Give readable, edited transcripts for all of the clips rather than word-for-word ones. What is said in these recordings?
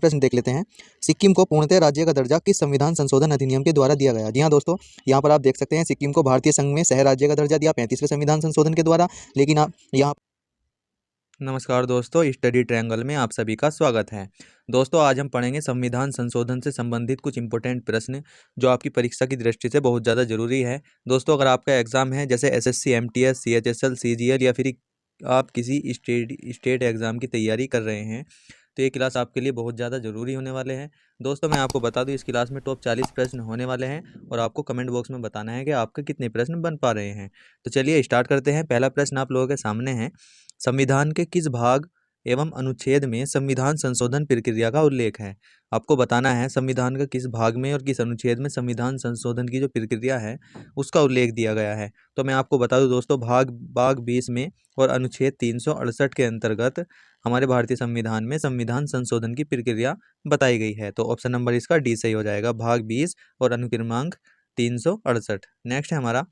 प्रश्न देख लेते हैं। सिक्किम को पूर्णतः राज्य का दर्जा किस संविधान संशोधन अधिनियम के द्वारा दिया गया? जी हाँ दोस्तों, यहाँ पर आप देख सकते हैं सिक्किम को भारतीय संघ में शहर राज्य का दर्जा दिया 35वें संविधान संशोधन के द्वारा। लेकिन आप यहाँ नमस्कार दोस्तों, स्टडी ट्रायंगल में आप सभी का स्वागत है। दोस्तों, आज हम पढ़ेंगे संविधान संशोधन से संबंधित कुछ इंपॉर्टेंट प्रश्न जो आपकी परीक्षा की दृष्टि से बहुत ज़्यादा जरूरी है। दोस्तों, अगर आपका एग्जाम है जैसे एसएससी, एमटीएस, सीएचएसएल, सीजीएल या फिर आप किसी स्टेट एग्जाम की तैयारी कर रहे हैं तो ये क्लास आपके लिए बहुत ज़्यादा ज़रूरी होने वाले हैं। दोस्तों, मैं आपको बता दूं, इस क्लास में टॉप 40 प्रश्न होने वाले हैं और आपको कमेंट बॉक्स में बताना है कि आपके कितने प्रश्न बन पा रहे हैं। तो चलिए स्टार्ट करते हैं। पहला प्रश्न आप लोगों के सामने है, संविधान के किस भाग एवं अनुच्छेद में संविधान संशोधन प्रक्रिया का उल्लेख है? आपको बताना है संविधान का किस भाग में और किस अनुच्छेद में संविधान संशोधन की जो प्रक्रिया है उसका उल्लेख दिया गया है। तो मैं आपको बता दूं दोस्तों, भाग 20 में और अनुच्छेद 368 के अंतर्गत हमारे भारतीय संविधान में संविधान संशोधन की प्रक्रिया बताई गई है। तो ऑप्शन नंबर इसका डी सही हो जाएगा, भाग 20 और अनुक्रमांक 368। नेक्स्ट है हमारा,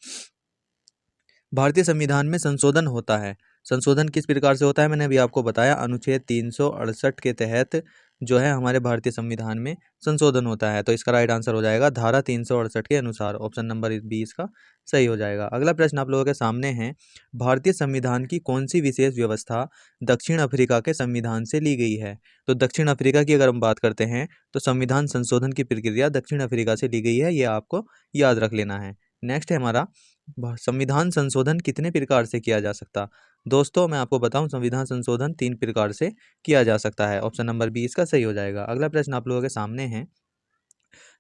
भारतीय संविधान में संशोधन होता है। संशोधन किस प्रकार से होता है मैंने अभी आपको बताया, अनुच्छेद 368 के तहत जो है हमारे भारतीय संविधान में संशोधन होता है। तो इसका राइट आंसर हो जाएगा धारा 368 के अनुसार, ऑप्शन नंबर 20 का सही हो जाएगा। अगला प्रश्न आप लोगों के सामने है, भारतीय संविधान की कौन सी विशेष व्यवस्था दक्षिण अफ्रीका के संविधान से ली गई है? तो दक्षिण अफ्रीका की अगर हम बात करते हैं तो संविधान संशोधन की प्रक्रिया दक्षिण अफ्रीका से ली गई है, ये आपको याद रख लेना है। नेक्स्ट है हमारा, संविधान संशोधन कितने प्रकार से किया जा सकता? दोस्तों, मैं आपको बताऊं, संविधान संशोधन 3 प्रकार से किया जा सकता है। ऑप्शन नंबर 20 का सही हो जाएगा। अगला प्रश्न आप लोगों के सामने है,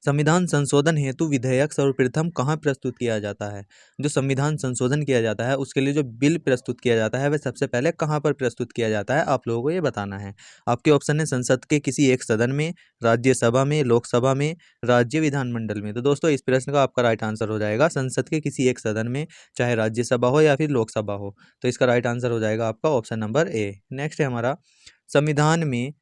संविधान संशोधन हेतु विधेयक सर्वप्रथम कहाँ प्रस्तुत किया जाता है? जो संविधान संशोधन किया जाता है उसके लिए जो बिल प्रस्तुत किया जाता है वह सबसे पहले कहाँ पर प्रस्तुत किया जाता है, आप लोगों को ये बताना है। आपके ऑप्शन है संसद के किसी एक सदन में, राज्यसभा में, लोकसभा में, राज्य विधानमंडल में। तो दोस्तों, इस प्रश्न का आपका राइट आंसर हो जाएगा संसद के किसी एक सदन में, चाहे राज्यसभा हो या फिर लोकसभा हो। तो इसका राइट आंसर हो जाएगा आपका ऑप्शन नंबर ए। नेक्स्ट है हमारा, संविधान में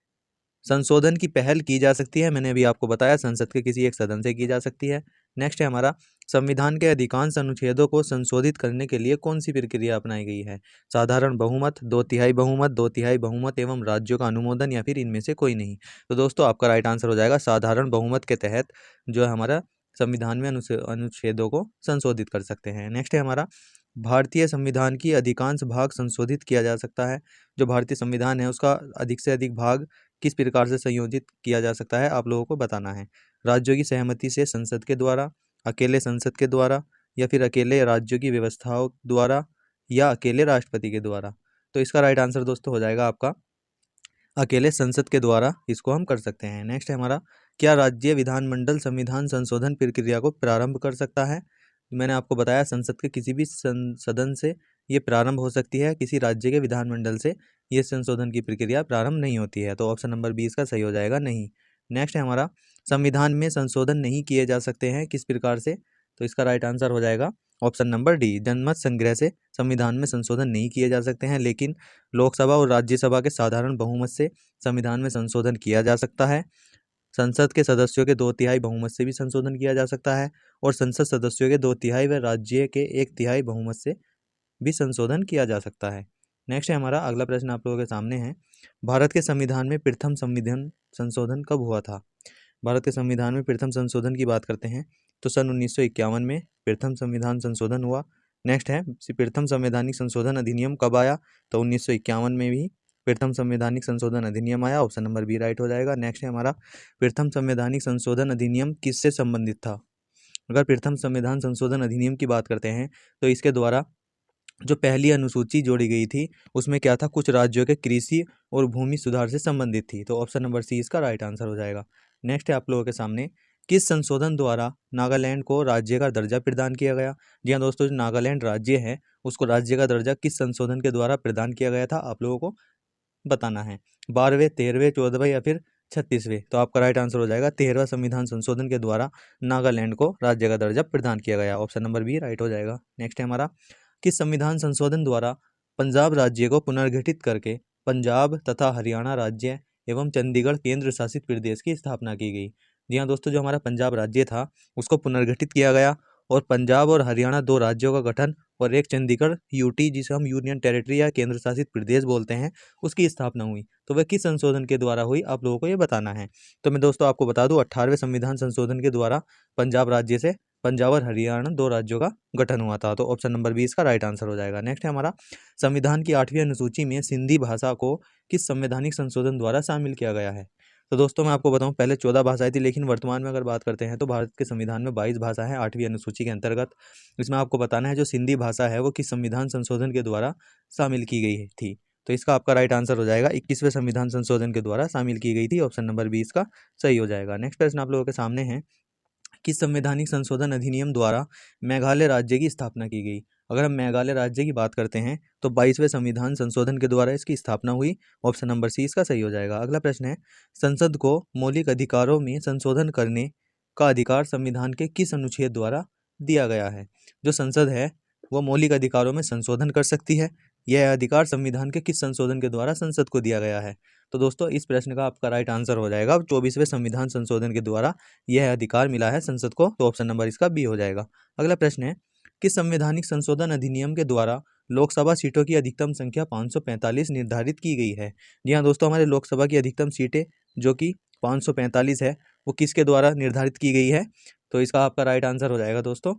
संशोधन की पहल की जा सकती है, मैंने अभी आपको बताया संसद के किसी एक सदन से की जा सकती है। नेक्स्ट है हमारा, संविधान के अधिकांश अनुच्छेदों को संशोधित करने के लिए कौन सी प्रक्रिया अपनाई गई है? साधारण बहुमत, 2/3 बहुमत, 2/3 बहुमत एवं राज्यों का अनुमोदन या फिर इनमें से कोई नहीं। तो दोस्तों, आपका राइट आंसर हो जाएगा साधारण बहुमत के तहत जो है हमारा संविधान में अनुच्छेदों को संशोधित कर सकते हैं। नेक्स्ट है हमारा, भारतीय संविधान की अधिकांश भाग संशोधित किया जा सकता है। जो भारतीय संविधान है उसका अधिक से अधिक भाग किस प्रकार से संयोजित किया जा सकता है, आप लोगों को बताना है। राज्यों की सहमति से, संसद के द्वारा, अकेले संसद के द्वारा, या फिर अकेले राज्यों की व्यवस्थाओं द्वारा, या अकेले राष्ट्रपति के द्वारा। तो इसका राइट आंसर दोस्तों हो जाएगा आपका अकेले संसद के द्वारा इसको हम कर सकते हैं। नेक्स्ट है हमारा, क्या राज्य विधानमंडल संविधान संशोधन प्रक्रिया को प्रारंभ कर सकता है? मैंने आपको बताया संसद के किसी भी सदन से ये प्रारंभ हो सकती है, किसी राज्य के विधानमंडल से ये संशोधन की प्रक्रिया प्रारंभ नहीं होती है। तो ऑप्शन नंबर 20 का सही हो जाएगा नहीं। नेक्स्ट है हमारा, संविधान में संशोधन नहीं किए जा सकते हैं किस प्रकार से? तो इसका राइट आंसर हो जाएगा ऑप्शन नंबर डी, जनमत संग्रह से संविधान में संशोधन नहीं किए जा सकते हैं, लेकिन लोकसभा और राज्यसभा के साधारण बहुमत से संविधान में संशोधन किया जा सकता है। संसद के सदस्यों के 2/3 बहुमत से भी संशोधन किया जा सकता है, और संसद सदस्यों के 2/3 व राज्य के 1/3 बहुमत से भी संशोधन किया जा सकता है। नेक्स्ट है हमारा, अगला प्रश्न आप लोगों के सामने है, भारत के संविधान में प्रथम संविधान संशोधन कब हुआ था? भारत के संविधान में प्रथम संशोधन की बात करते हैं तो सन 1951 में प्रथम संविधान संशोधन हुआ। नेक्स्ट है, प्रथम संवैधानिक संशोधन अधिनियम कब आया? तो 1951 में भी प्रथम संवैधानिक संशोधन अधिनियम आया, ऑप्शन नंबर बी राइट हो जाएगा। नेक्स्ट है हमारा, प्रथम संवैधानिक संशोधन अधिनियम किससे संबंधित था? अगर प्रथम संविधान संशोधन अधिनियम की बात करते हैं तो इसके द्वारा जो पहली अनुसूची जोड़ी गई थी उसमें क्या था, कुछ राज्यों के कृषि और भूमि सुधार से संबंधित थी। तो ऑप्शन नंबर सी इसका राइट आंसर हो जाएगा। नेक्स्ट है आप लोगों के सामने, किस संशोधन द्वारा नागालैंड को राज्य का दर्जा प्रदान किया गया? जी हाँ दोस्तों, जो नागालैंड राज्य है उसको राज्य का दर्जा किस संशोधन के द्वारा प्रदान किया गया था, आप लोगों को बताना है। 12वें, 13वें, 14वें या फिर 36वें? तो आपका राइट आंसर हो जाएगा 13वां संविधान संशोधन के द्वारा नागालैंड को राज्य का दर्जा प्रदान किया गया, ऑप्शन नंबर बी राइट हो जाएगा। नेक्स्ट है हमारा, किस संविधान संशोधन द्वारा पंजाब राज्य को पुनर्गठित करके पंजाब तथा हरियाणा राज्य एवं चंडीगढ़ केंद्र शासित प्रदेश की स्थापना की गई? जी हाँ दोस्तों, जो हमारा पंजाब राज्य था उसको पुनर्गठित किया गया और पंजाब और हरियाणा 2 राज्यों का गठन और एक चंडीगढ़ यूटी जिसे हम यूनियन टेरिटरी या केंद्र शासित प्रदेश बोलते हैं उसकी स्थापना हुई। तो वह किस संशोधन के द्वारा हुई, आप लोगों को ये बताना है। तो मैं दोस्तों आपको बता दूं 18वें संविधान संशोधन के द्वारा पंजाब और हरियाणा 2 राज्यों का गठन हुआ था। तो ऑप्शन नंबर बी इसका राइट आंसर हो जाएगा। नेक्स्ट है हमारा, संविधान की 8वीं अनुसूची में सिंधी भाषा को किस संवैधानिक संशोधन द्वारा शामिल किया गया है। तो दोस्तों मैं आपको बताऊं पहले 14 भाषाएं थी, लेकिन वर्तमान में अगर बात करते हैं तो भारत के संविधान में 22 भाषा है 8वीं अनुसूची के अंतर्गत। इसमें आपको बताना है जो सिंधी भाषा है वो किस संविधान संशोधन के द्वारा शामिल की गई थी। तो इसका आपका राइट आंसर हो जाएगा 21वें संविधान संशोधन के द्वारा शामिल की गई थी। ऑप्शन नंबर बी इसका सही हो जाएगा। नेक्स्ट प्रश्न आप लोगों के सामने है, किस संवैधानिक संशोधन अधिनियम द्वारा मेघालय राज्य की स्थापना की गई। अगर हम मेघालय राज्य की बात करते हैं तो 22वें संविधान संशोधन के द्वारा इसकी स्थापना हुई। ऑप्शन नंबर सी इसका सही हो जाएगा। अगला प्रश्न है, संसद को मौलिक अधिकारों में संशोधन करने का अधिकार संविधान के किस अनुच्छेद द्वारा दिया गया है। जो संसद है वो मौलिक अधिकारों में संशोधन कर सकती है। यह अधिकार संविधान के किस संशोधन के द्वारा संसद को दिया गया है। तो दोस्तों इस प्रश्न का आपका राइट आंसर हो जाएगा 24वें संविधान संशोधन के द्वारा यह अधिकार मिला है संसद को। तो ऑप्शन नंबर इसका बी हो जाएगा। अगला प्रश्न है, किस संवैधानिक संशोधन अधिनियम के द्वारा लोकसभा सीटों की अधिकतम संख्या 545 निर्धारित की गई है। जी हाँ दोस्तों, हमारे लोकसभा की अधिकतम सीटें जो कि 545 है वो किसके द्वारा निर्धारित की गई है। तो इसका आपका राइट आंसर हो जाएगा दोस्तों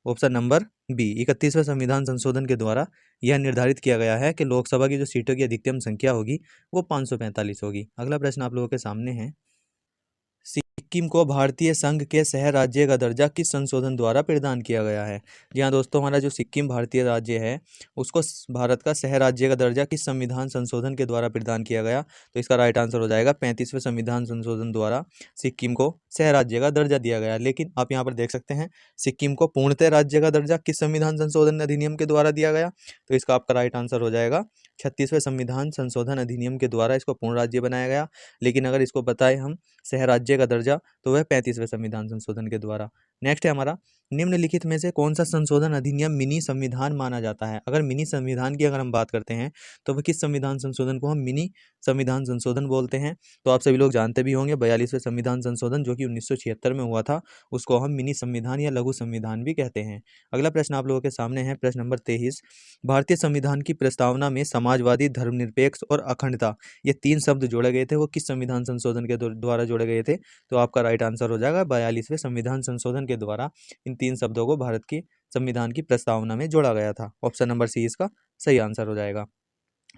ऑप्शन नंबर बी, 31वें संविधान संशोधन के द्वारा यह निर्धारित किया गया है कि लोकसभा की जो सीटों की अधिकतम संख्या होगी वो 545 होगी। अगला प्रश्न आप लोगों के सामने है, सिक्किम को भारतीय संघ के सह राज्य का दर्जा किस संशोधन द्वारा प्रदान किया गया है। जी हाँ दोस्तों, हमारा जो सिक्किम भारतीय राज्य है उसको भारत का सह राज्य का दर्जा किस संविधान संशोधन के द्वारा प्रदान किया गया। तो इसका राइट आंसर हो जाएगा 35वें संविधान संशोधन द्वारा सिक्किम को सह राज्य का दर्जा दिया गया। लेकिन आप यहाँ पर देख सकते हैं सिक्किम को पूर्णतः राज्य का दर्जा किस संविधान संशोधन अधिनियम के द्वारा दिया गया। तो इसका आपका राइट आंसर हो जाएगा 36वें संविधान संशोधन अधिनियम के द्वारा इसको पूर्ण राज्य बनाया गया। लेकिन अगर इसको बताएं हम सह राज्य का दर्जा तो वह 35वें संविधान संशोधन के द्वारा। नेक्स्ट है हमारा, निम्नलिखित में से कौन सा संशोधन अधिनियम मिनी संविधान माना जाता है। अगर मिनी संविधान की अगर हम बात करते हैं तो वह किस संविधान संशोधन को हम मिनी संविधान संशोधन बोलते हैं। तो आप सभी लोग जानते भी होंगे 42वें संविधान संशोधन जो कि 1976 में हुआ था उसको हम मिनी संविधान या लघु संविधान भी कहते हैं। अगला प्रश्न आप लोगों के सामने है, प्रश्न नंबर 23, भारतीय संविधान की प्रस्तावना में समाजवादी, धर्मनिरपेक्ष और अखंडता ये 3 शब्द जोड़े गए थे वो किस संविधान संशोधन के द्वारा जोड़े गए थे। तो आपका राइट आंसर हो जाएगा 42वें संविधान संशोधन के द्वारा इन 3 शब्दों को भारत की संविधान की प्रस्तावना में जोड़ा गया था। ऑप्शन नंबर सी इसका सही आंसर हो जाएगा।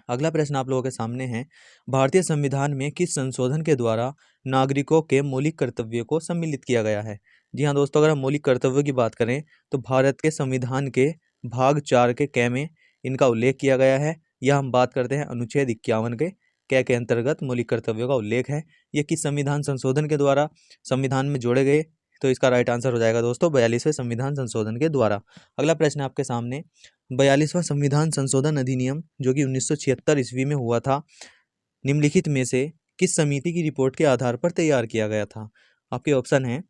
अगला प्रश्न आप लोगों के सामने है, भारतीय संविधान में किस संशोधन के द्वारा नागरिकों के मौलिक कर्तव्यों को सम्मिलित किया गया है। जी हाँ दोस्तों, अगर हम मौलिक कर्तव्यों की बात करें तो भारत के संविधान के भाग 4 के कै में इनका उल्लेख किया गया है। यह हम बात करते हैं अनुच्छेद 51 के कै के अंतर्गत मौलिक कर्तव्यों का उल्लेख है। ये किस संविधान संशोधन के द्वारा संविधान में जोड़े गए। तो इसका राइट आंसर हो जाएगा दोस्तों 42वें संविधान संशोधन के द्वारा। अगला प्रश्न आपके सामने, 42वां संविधान संशोधन अधिनियम जो कि 1976 ईस्वी में हुआ था निम्नलिखित में से किस समिति की रिपोर्ट के आधार पर तैयार किया गया था। आपके ऑप्शन है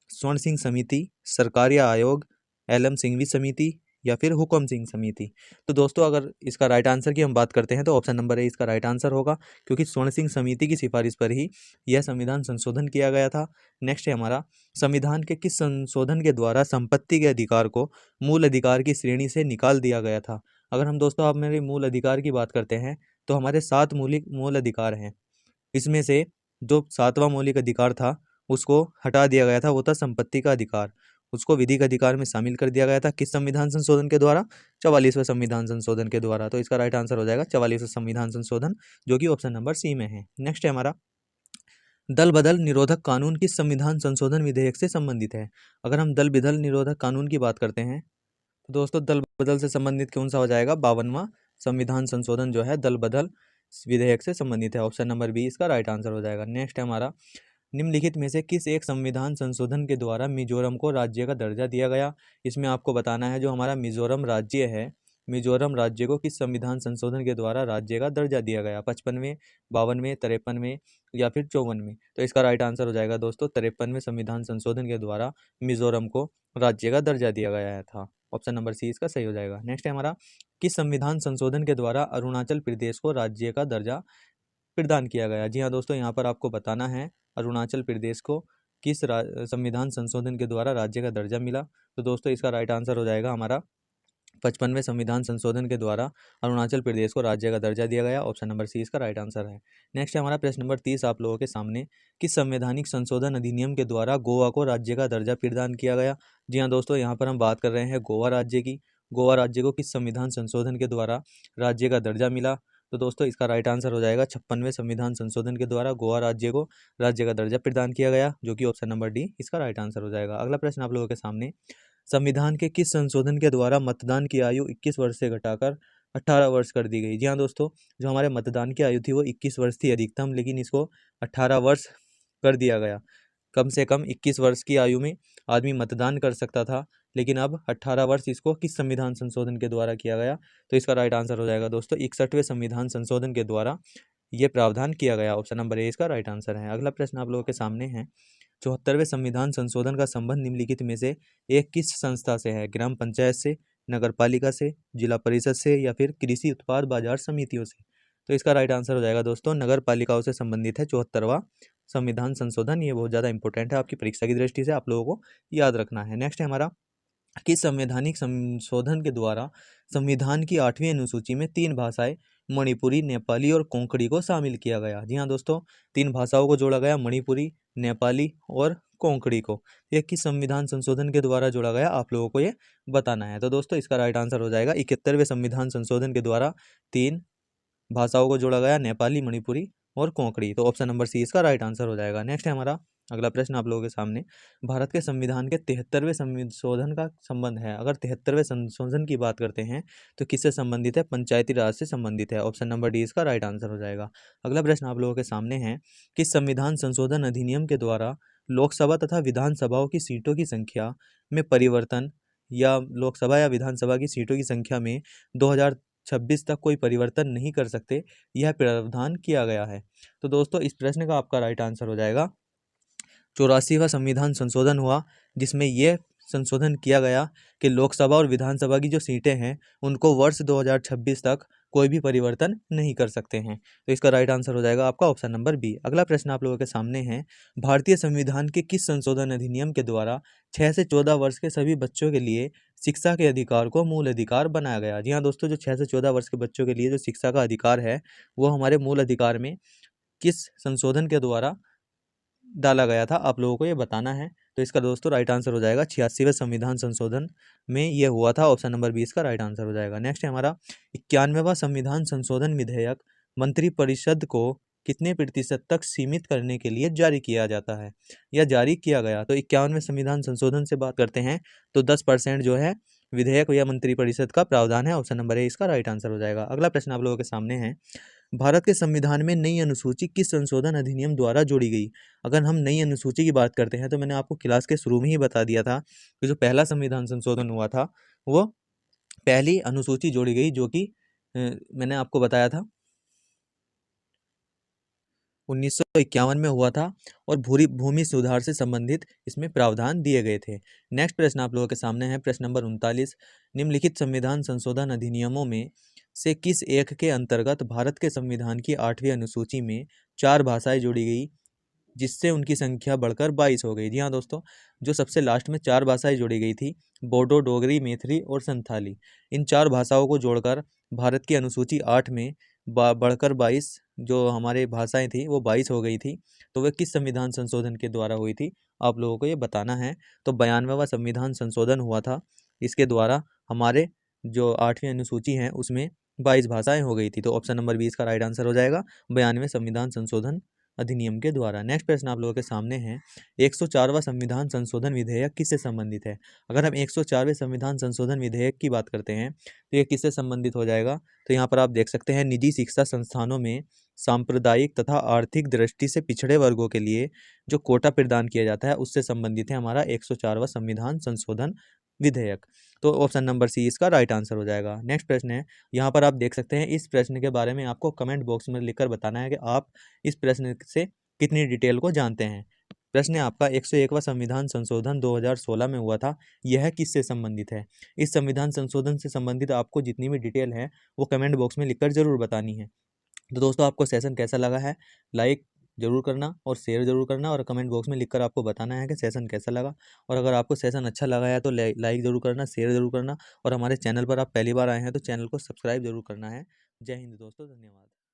स्वर्ण सिंह समिति, सरकारिया आयोग, एलएम सिंघवी समिति या फिर हुकम सिंह समिति। तो दोस्तों अगर इसका राइट आंसर की हम बात करते हैं तो ऑप्शन नंबर ए इसका राइट आंसर होगा क्योंकि स्वर्ण सिंह समिति की सिफारिश पर ही यह संविधान संशोधन किया गया था। नेक्स्ट है हमारा, संविधान के किस संशोधन के द्वारा संपत्ति के अधिकार को मूल अधिकार की श्रेणी से निकाल दिया गया था। अगर हम दोस्तों आप मेरे मूल अधिकार की बात करते हैं तो हमारे 7 मूल अधिकार हैं। इसमें से जो 7वां मौलिक अधिकार था उसको हटा दिया गया था, वो था संपत्ति का अधिकार। उसको विधिक अधिकार में शामिल कर दिया गया था किस संविधान संशोधन के द्वारा, 44वें संविधान संशोधन के द्वारा। तो इसका राइट आंसर हो जाएगा 44वें संविधान संशोधन जो कि ऑप्शन नंबर सी में है। नेक्स्ट है हमारा, दल बदल निरोधक कानून किस संविधान संशोधन विधेयक से संबंधित है। अगर हम दल बदल निरोधक कानून की बात करते हैं तो दोस्तों दल बदल से संबंधित कौन सा हो जाएगा, 52वां संविधान संशोधन जो है दल बदल विधेयक से संबंधित है। ऑप्शन नंबर बी इसका राइट आंसर हो जाएगा। नेक्स्ट है हमारा, निम्नलिखित में से किस एक संविधान संशोधन के द्वारा मिजोरम को राज्य का दर्जा दिया गया। इसमें आपको बताना है जो हमारा मिजोरम राज्य है, मिजोरम राज्य को किस संविधान संशोधन के द्वारा राज्य का दर्जा दिया गया, 55वें, 52वें, 53वें या फिर 54वें। तो इसका राइट आंसर हो जाएगा दोस्तों 53वें संविधान संशोधन के द्वारा मिजोरम को राज्य का दर्जा दिया गया था। ऑप्शन नंबर सी इसका सही हो जाएगा। नेक्स्ट है हमारा, किस संविधान संशोधन के द्वारा अरुणाचल प्रदेश को राज्य का दर्जा प्रदान किया गया। जी हाँ दोस्तों, यहाँ पर आपको बताना है अरुणाचल प्रदेश को किस संविधान संशोधन के द्वारा राज्य का दर्जा मिला? तो दोस्तों इसका राइट आंसर हो जाएगा हमारा 55वें संविधान संशोधन के द्वारा अरुणाचल प्रदेश को राज्य का दर्जा दिया गया। ऑप्शन नंबर सी इसका राइट आंसर है। नेक्स्ट है हमारा प्रश्न नंबर 30 आप लोगों के सामने, किस संवैधानिक संशोधन अधिनियम के द्वारा गोवा को राज्य का दर्जा प्रदान किया गया? जी हाँ दोस्तों, यहाँ पर हम बात कर रहे हैं गोवा राज्य की। गोवा राज्य को किस संविधान संशोधन के द्वारा राज्य का दर्जा मिला? तो दोस्तों इसका राइट आंसर हो जाएगा 56वें संविधान संशोधन के द्वारा गोवा राज्य को राज्य का दर्जा प्रदान किया गया, जो कि ऑप्शन नंबर डी इसका राइट आंसर हो जाएगा। अगला प्रश्न आप लोगों के सामने, संविधान के किस संशोधन के द्वारा मतदान की आयु 21 वर्ष से घटाकर 18 वर्ष कर दी गई? जी हाँ दोस्तों, जो हमारे मतदान की आयु थी वो 21 वर्ष थी अधिकतम, लेकिन इसको 18 वर्ष कर दिया गया। कम से कम 21 वर्ष की आयु में आदमी मतदान कर सकता था, लेकिन अब 18 वर्ष इसको किस संविधान संशोधन के द्वारा किया गया? तो इसका राइट आंसर हो जाएगा दोस्तों 61वें संविधान संशोधन के द्वारा ये प्रावधान किया गया। ऑप्शन नंबर ए इसका राइट आंसर है। अगला प्रश्न आप लोगों के सामने है, 74वें संविधान संशोधन का संबंध निम्नलिखित में से एक किस संस्था से है? ग्राम पंचायत से, नगर पालिका से, जिला परिषद से, या फिर कृषि उत्पाद बाजार समितियों से? तो इसका राइट आंसर हो जाएगा दोस्तों नगर पालिकाओं से संबंधित है 74वां संविधान संशोधन। ये बहुत ज़्यादा इंपॉर्टेंट है आपकी परीक्षा की दृष्टि से, आप लोगों को याद रखना है। नेक्स्ट है हमारा, किस संवैधानिक संशोधन के द्वारा संविधान की 8वीं अनुसूची में 3 भाषाएं मणिपुरी, नेपाली और कोंकणी को शामिल किया गया? जी हाँ दोस्तों, 3 भाषाओं को जोड़ा गया, मणिपुरी, नेपाली और कोंकणी को। ये किस संविधान संशोधन के द्वारा जोड़ा गया, आप लोगों को ये बताना है। तो दोस्तों इसका राइट आंसर हो जाएगा 71वें संविधान संशोधन के द्वारा 3 भाषाओं को जोड़ा गया, नेपाली, मणिपुरी और कोंकणी। तो ऑप्शन नंबर सी इसका राइट आंसर हो जाएगा। नेक्स्ट है हमारा अगला प्रश्न आप लोगों के सामने, भारत के संविधान के 73वें संशोधन का संबंध है। अगर 73वें संशोधन की बात करते हैं तो किससे संबंधित है? पंचायती राज से संबंधित है। ऑप्शन नंबर डी इसका राइट आंसर हो जाएगा। अगला प्रश्न आप लोगों के सामने है, किस संविधान संशोधन अधिनियम के द्वारा लोकसभा तथा विधानसभाओं की सीटों की संख्या में परिवर्तन, या लोकसभा या विधानसभा की सीटों की संख्या में 2026 तक कोई परिवर्तन नहीं कर सकते, यह प्रावधान किया गया है? तो दोस्तों इस प्रश्न का आपका राइट आंसर हो जाएगा 84वां संविधान संशोधन हुआ, जिसमें यह संशोधन किया गया कि लोकसभा और विधानसभा की जो सीटें हैं उनको वर्ष 2026 तक कोई भी परिवर्तन नहीं कर सकते हैं। तो इसका राइट आंसर हो जाएगा आपका ऑप्शन नंबर बी। अगला प्रश्न आप लोगों के सामने है, भारतीय संविधान के किस संशोधन अधिनियम के द्वारा 6 से 14 वर्ष के सभी बच्चों के लिए शिक्षा के अधिकार को मूल अधिकार बनाया गया? जी हाँ दोस्तों, जो 6 से 14 वर्ष के बच्चों के लिए जो शिक्षा का अधिकार है वो हमारे मूल अधिकार में किस संशोधन के द्वारा डाला गया था, आप लोगों को ये बताना है। तो इसका दोस्तों राइट आंसर हो जाएगा 86वें संविधान संशोधन में ये हुआ था। ऑप्शन नंबर 20 का राइट आंसर हो जाएगा। नेक्स्ट है हमारा 91वां संविधान संशोधन विधेयक मंत्रिपरिषद को कितने प्रतिशत तक सीमित करने के लिए जारी किया जाता है या जारी किया गया? तो 51वें संविधान संशोधन से बात करते हैं तो 10% जो है विधेयक या मंत्रिपरिषद का प्रावधान है। ऑप्शन नंबर ए इसका राइट आंसर हो जाएगा। अगला प्रश्न आप लोगों के सामने है, भारत के संविधान में नई अनुसूची किस संशोधन अधिनियम द्वारा जोड़ी गई? अगर हम नई अनुसूची की बात करते हैं तो मैंने आपको क्लास के शुरू में ही बता दिया था कि जो पहला संविधान संशोधन हुआ था वो पहली अनुसूची जोड़ी गई, जो कि मैंने आपको बताया था 1951 में हुआ था, और भूमि सुधार से संबंधित इसमें प्रावधान दिए गए थे। नेक्स्ट प्रश्न आप लोगों के सामने है प्रश्न नंबर 39, निम्नलिखित संविधान संशोधन अधिनियमों में से किस एक के अंतर्गत भारत के संविधान की 8वीं अनुसूची में 4 भाषाएं जोड़ी गई, जिससे उनकी संख्या बढ़कर 22 हो गई? जी हाँ दोस्तों, जो सबसे लास्ट में 4 भाषाएं जोड़ी गई थी, बोडो, डोगरी, मैथिली और संथाली, इन 4 भाषाओं को जोड़कर भारत की अनुसूची 8 में बढ़कर 22 जो हमारे भाषाएं थी वो 22 हो गई थी। तो वह किस संविधान संशोधन के द्वारा हुई थी, आप लोगों को ये बताना है। तो 92वां संविधान संशोधन हुआ था, इसके द्वारा हमारे जो 8वीं अनुसूची है उसमें 22 भाषाएं हो गई थी। तो ऑप्शन नंबर 20 का राइट आंसर हो जाएगा 92वें संविधान संशोधन अधिनियम के द्वारा। नेक्स्ट प्रश्न आप लोगों के सामने है, 104वां संविधान संशोधन विधेयक किससे संबंधित है? अगर हम 104वें संविधान संशोधन विधेयक की बात करते हैं तो ये किससे संबंधित हो जाएगा? तो यहाँ पर आप देख सकते हैं, निजी शिक्षा संस्थानों में सांप्रदायिक तथा आर्थिक दृष्टि से पिछड़े वर्गों के लिए जो कोटा प्रदान किया जाता है उससे संबंधित है हमारा 104वां संविधान संशोधन विधेयक। तो ऑप्शन नंबर सी इसका राइट आंसर हो जाएगा। नेक्स्ट प्रश्न है, यहाँ पर आप देख सकते हैं, इस प्रश्न के बारे में आपको कमेंट बॉक्स में लिखकर बताना है कि आप इस प्रश्न से कितनी डिटेल को जानते हैं। प्रश्न है आपका, 101वां संविधान संशोधन 2016 में हुआ था, यह किससे संबंधित है? इस संविधान संशोधन से संबंधित आपको जितनी भी डिटेल है वो कमेंट बॉक्स में लिखकर जरूर बतानी है। तो दोस्तों आपको सेशन कैसा लगा है, लाइक जरूर करना और शेयर जरूर करना, और कमेंट बॉक्स में लिखकर आपको बताना है कि सेशन कैसा लगा। और अगर आपको सेशन अच्छा लगा है तो लाइक जरूर करना, शेयर जरूर करना, और हमारे चैनल पर आप पहली बार आए हैं तो चैनल को सब्सक्राइब जरूर करना है। जय हिंद दोस्तों, धन्यवाद।